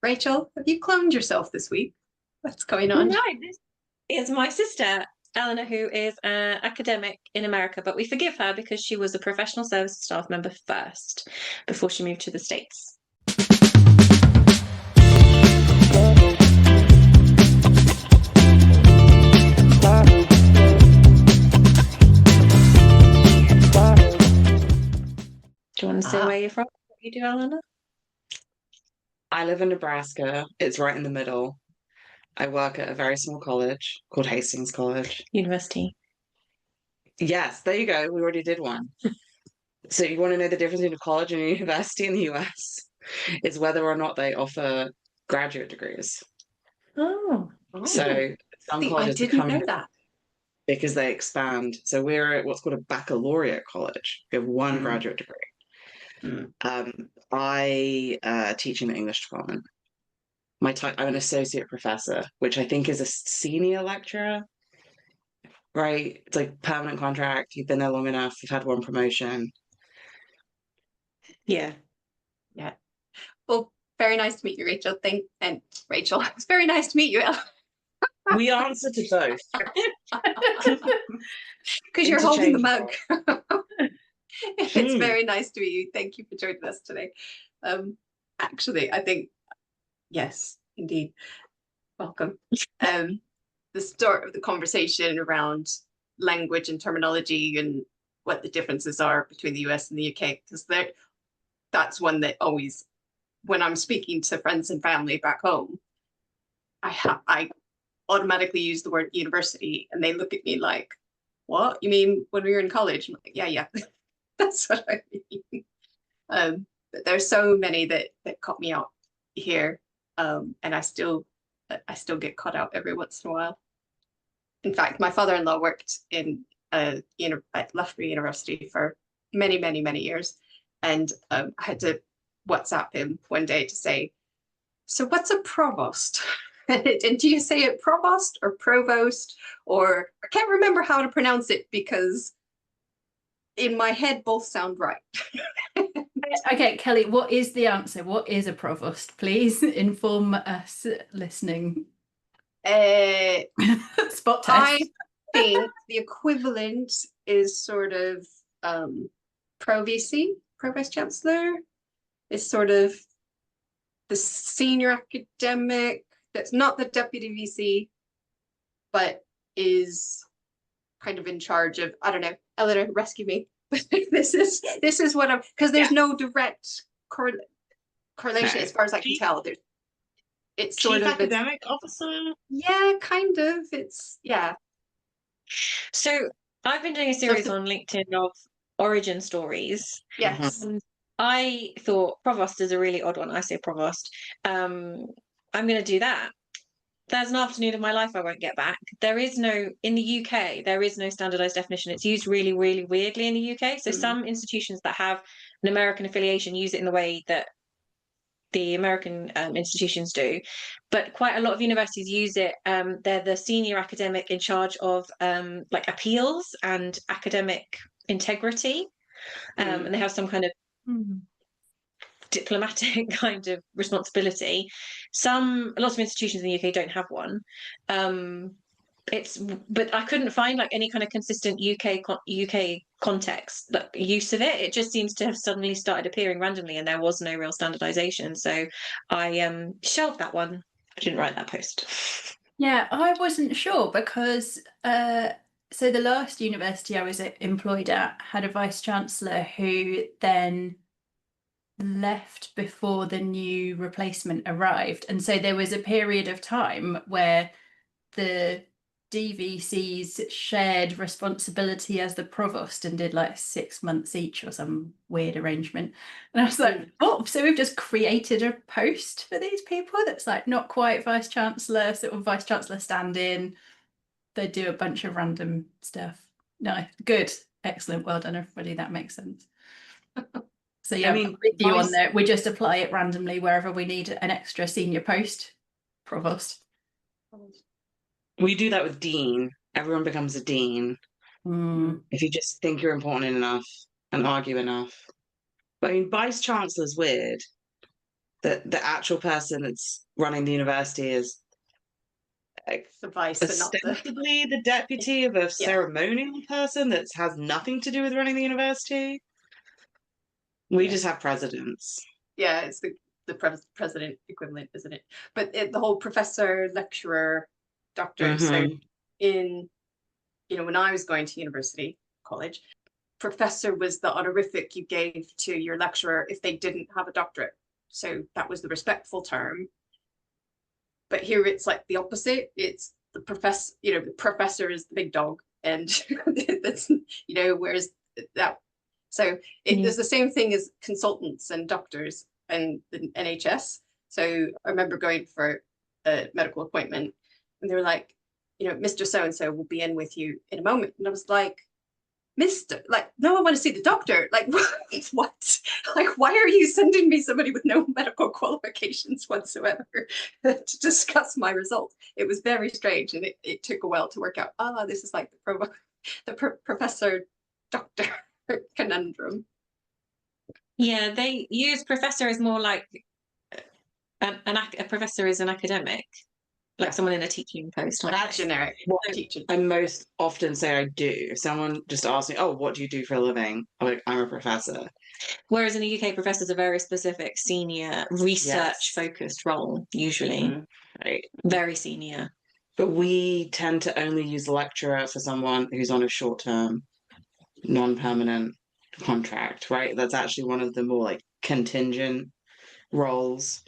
Rachel, have you cloned yourself this week? What's going on? No, this is my sister, Eleanor, who is an academic in America, but we forgive her because she was a professional service staff member first before she moved to the States. Do you want to say where you're from? What you do, Eleanor? I live in Nebraska. It's right in the middle. I work at a very small college called Hastings College. University. Yes, there you go. We already did one. So you want to know the difference between a college and a university in the US is whether or not they offer graduate degrees. Oh. So some See, I colleges didn't become know that. because they expand. So we're at what's called a baccalaureate college. We have one graduate degree. I teach in the English department. I'm an associate professor, which I think is a senior lecturer, right? It's like permanent contract. You've been there long enough. You've had one promotion. Yeah. Yeah. Well, very nice to meet you, Rachel. And Rachel, it's very nice to meet you, Ella. We answer to both. Because you're holding the mug. Interchangeable. It's very nice to meet you. Thank you for joining us today. Actually, I think, yes, indeed. Welcome. The start of the conversation around language and terminology and what the differences are between the US and the UK, because that's one that always, when I'm speaking to friends and family back home, I automatically use the word university, and they look at me like, "What? You mean when we were in college?" I'm like, yeah, that's what I mean. But there's so many that caught me out here, and I still get caught out every once in a while. In fact, my father-in-law worked at Loughborough University for many, many, many years, and I had to WhatsApp him one day to say, "So what's a provost?" And do you say it provost or provost? Or I can't remember how to pronounce it because in my head both sound right. Okay, Kelly, what is the answer? What is a provost? Please inform us listening. Spot test. I think the equivalent is sort of provost chancellor, is sort of the senior academic that's not the deputy VC, but is kind of in charge of, I don't know, Eleanor, rescue me. This is what I'm, because there's no direct correlation as far as I can tell. It's sort Chief of academic officer. Yeah, kind of. Yeah. So I've been doing a series on LinkedIn of origin stories. Yes. And I thought provost is a really odd one. I say provost. I'm going to do that. There's an afternoon of my life I won't get back. In the UK, there is no standardized definition. It's used really, really weirdly in the UK. So some institutions that have an American affiliation use it in the way that the American institutions do. But quite a lot of universities use it. They're the senior academic in charge of like appeals and academic integrity. And they have some kind of diplomatic kind of responsibility. Lots of institutions in the UK don't have one. But I couldn't find like any kind of consistent UK context use of it. It just seems to have suddenly started appearing randomly, and there was no real standardization. So I shelved that one. I didn't write that post. Yeah, I wasn't sure because so the last university I was employed at had a vice chancellor who then left before the new replacement arrived, and so there was a period of time where the DVCs shared responsibility as the provost and did like 6 months each or some weird arrangement. And I was like, oh, so we've just created a post for these people that's like not quite vice chancellor, sort of vice chancellor stand-in. They do a bunch of random stuff. No, good, excellent, well done everybody, that makes sense. So yeah, I mean, with you on there, we just apply it randomly wherever we need an extra senior post. Provost. We do that with dean. Everyone becomes a dean. If you just think you're important enough and argue enough. But I mean, vice chancellor's weird. the actual person that's running the university is The vice, but not the. ostensibly the deputy of a ceremonial person that has nothing to do with running the university. We just have presidents. Yeah, it's the president equivalent, isn't it? But the whole professor, lecturer, doctor. So in, when I was going to university, college, professor was the honorific you gave to your lecturer if they didn't have a doctorate. So that was the respectful term. But here it's like the opposite. It's the professor, the professor is the big dog. And that's, whereas that, so there's the same thing as consultants and doctors and the NHS. So I remember going for a medical appointment and they were like, Mr. So-and-so will be in with you in a moment. And I was like, Mr. Like, no, I want to see the doctor. Like, what? Like, why are you sending me somebody with no medical qualifications whatsoever to discuss my results? It was very strange, and it took a while to work out. This is like the professor doctor conundrum. Yeah, they use professor as more like a professor is an academic. Like someone in a teaching post. That's generic. Teaching. I most often say I do. If someone just asks me, "Oh, what do you do for a living?" I'm like, "I'm a professor." Whereas in the UK, professors are very specific, senior, research-focused role, usually. Right. Very senior. But we tend to only use lecturer for someone who's on a short-term, non-permanent contract, right? That's actually one of the more like contingent roles.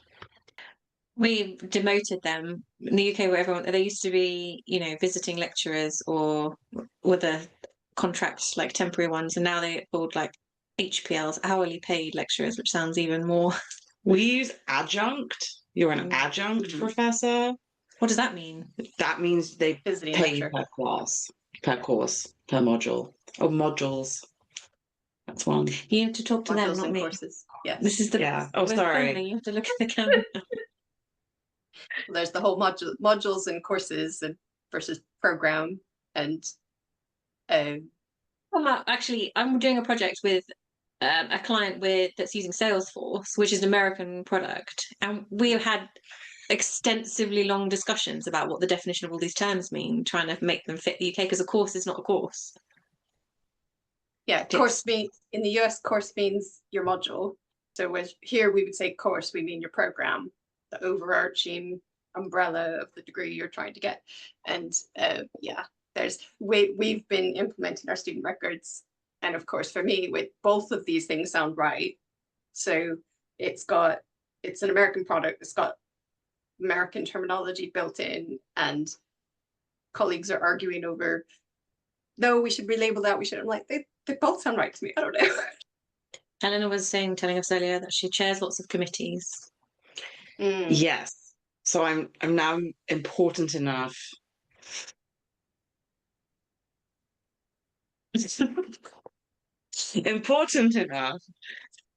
We demoted them in the UK, where they used to be, visiting lecturers or with a contract, like temporary ones, and now they're called like HPLs, hourly paid lecturers, which sounds even more. We use adjunct. You're an adjunct professor. What does that mean? That means they pay per class, per course, per module, or modules. That's one. You have to talk to them, not me. Courses. Yes. This is the. Oh, sorry. You have to look at the camera. There's the whole modules and courses and versus program and. Actually, I'm doing a project with a client that's using Salesforce, which is an American product, and we have had extensively long discussions about what the definition of all these terms mean, trying to make them fit the UK, because a course is not a course. Yeah, course means in the US, course means your module. So here we would say course, we mean your program, the overarching umbrella of the degree you're trying to get. And we've been implementing our student records. And of course, for me, with both of these things sound right. So it's an American product. It's got American terminology built in, and colleagues are arguing over, no, we should relabel that. We should. I'm like, they both sound right to me. I don't know. Helena was telling us earlier that she chairs lots of committees. Yes. So I'm now important enough. Important enough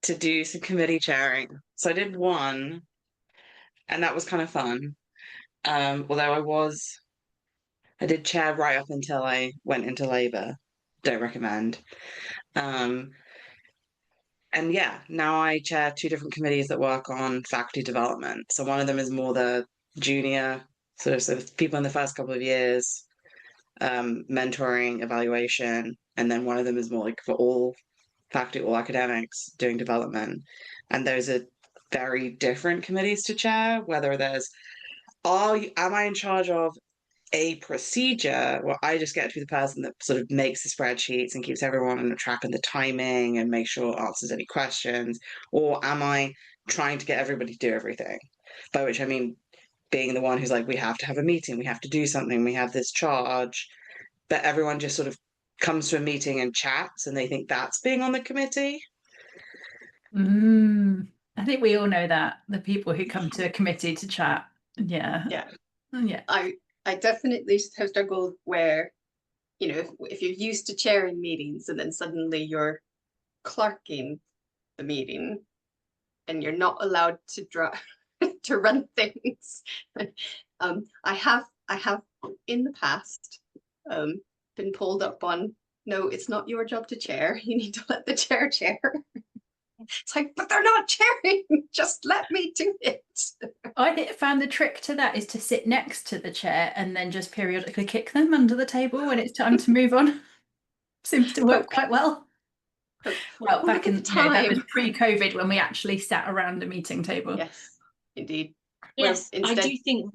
to do some committee chairing. So I did one, and that was kind of fun. Although I did chair right up until I went into Labour. Don't recommend. And yeah, now I chair two different committees that work on faculty development. So one of them is more the junior, so people in the first couple of years, mentoring, evaluation, and then one of them is more like for all faculty, all academics doing development. And those are very different committees to chair, whether there's, am I in charge of a procedure where I just get to be the person that sort of makes the spreadsheets and keeps everyone on track of the timing and make sure answers any questions, or am I trying to get everybody to do everything? By which I mean being the one who's like, we have to have a meeting, we have to do something, we have this charge, but everyone just sort of comes to a meeting and chats and they think that's being on the committee. I think we all know that, the people who come to a committee to chat. Yeah. I definitely have struggled where, if you're used to chairing meetings and then suddenly you're clerking the meeting and you're not allowed to to run things. I have in the past been pulled up on, no, it's not your job to chair. You need to let the chair chair. It's like, but they're not chairing. Just let me do it. I found the trick to that is to sit next to the chair and then just periodically kick them under the table when it's time to move on. Seems to work quite well. Well, Oh, back look at in the time. that was pre-COVID when we actually sat around a meeting table. Yes, indeed. Yes, Well, I instead, do think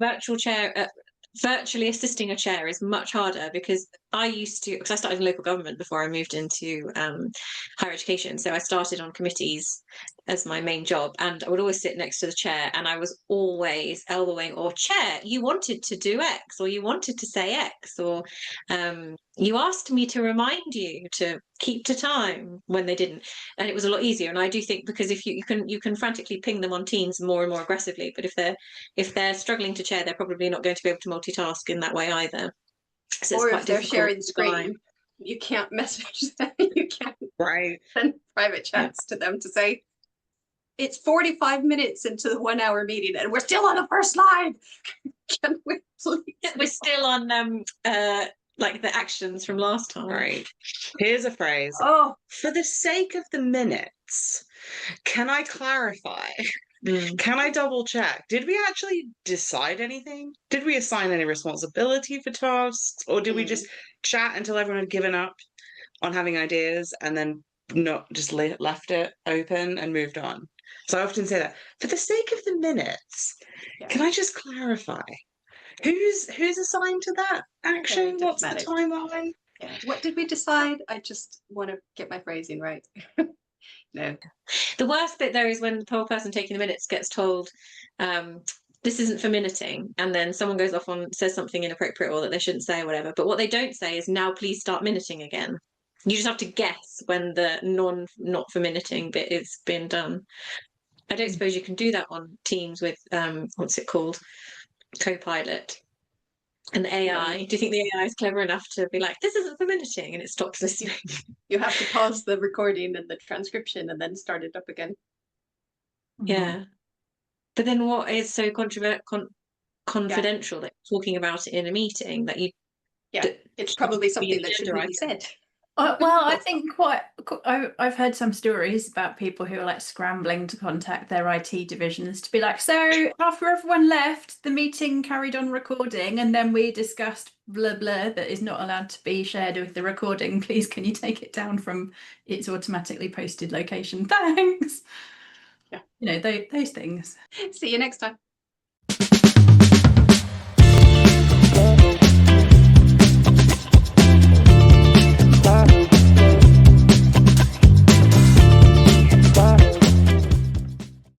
virtually assisting a chair is much harder, because I used to, because I started in local government before I moved into higher education. So I started on committees as my main job, and I would always sit next to the chair, and I was always elbowing, or chair, you wanted to do X, or you wanted to say X, or you asked me to remind you to keep to time when they didn't. And it was a lot easier. And I do think, because if you can frantically ping them on Teams more and more aggressively, but if they're struggling to chair, they're probably not going to be able to multitask in that way either. So or it's quite if they're difficult sharing to screen, design. you can't message them. You can't Right. send private chats to them to say, it's 45 minutes into the 1 hour meeting and we're still on the first slide. Can we please? We're still on like the actions from last time. Right. Here's a phrase. Oh, For the sake of the minutes, can I clarify? Can I double check? Did we actually decide anything? Did we assign any responsibility for tasks? Or did we just chat until everyone had given up on having ideas and then not just left it open and moved on? So I often say that, for the sake of the minutes, yeah. can I just clarify? Who's assigned to that action? What's the diplomatic. timeline? Yeah. What did we decide? I just want to get my phrasing right. No. The worst bit though is when the poor person taking the minutes gets told, this isn't for minuting, and then someone goes off on says something inappropriate or that they shouldn't say or whatever. But what they don't say is, now please start minuting again. You just have to guess when the not for minuting bit is being done. I don't suppose you can do that on Teams with what's it called? Copilot. And the AI, do you think the AI is clever enough to be like, this isn't for minuting, and it stops listening? You have to pause the recording and the transcription and then start it up again. Yeah. But then what is so confidential that you're talking about it in a meeting that you... Yeah, it's probably something that shouldn't be said. Well, I think I've heard some stories about people who are like scrambling to contact their IT divisions to be like, so after everyone left, the meeting carried on recording, and then we discussed blah blah that is not allowed to be shared with the recording. Please, can you take it down from its automatically posted location? Thanks. Yeah. You know, those things. See you next time.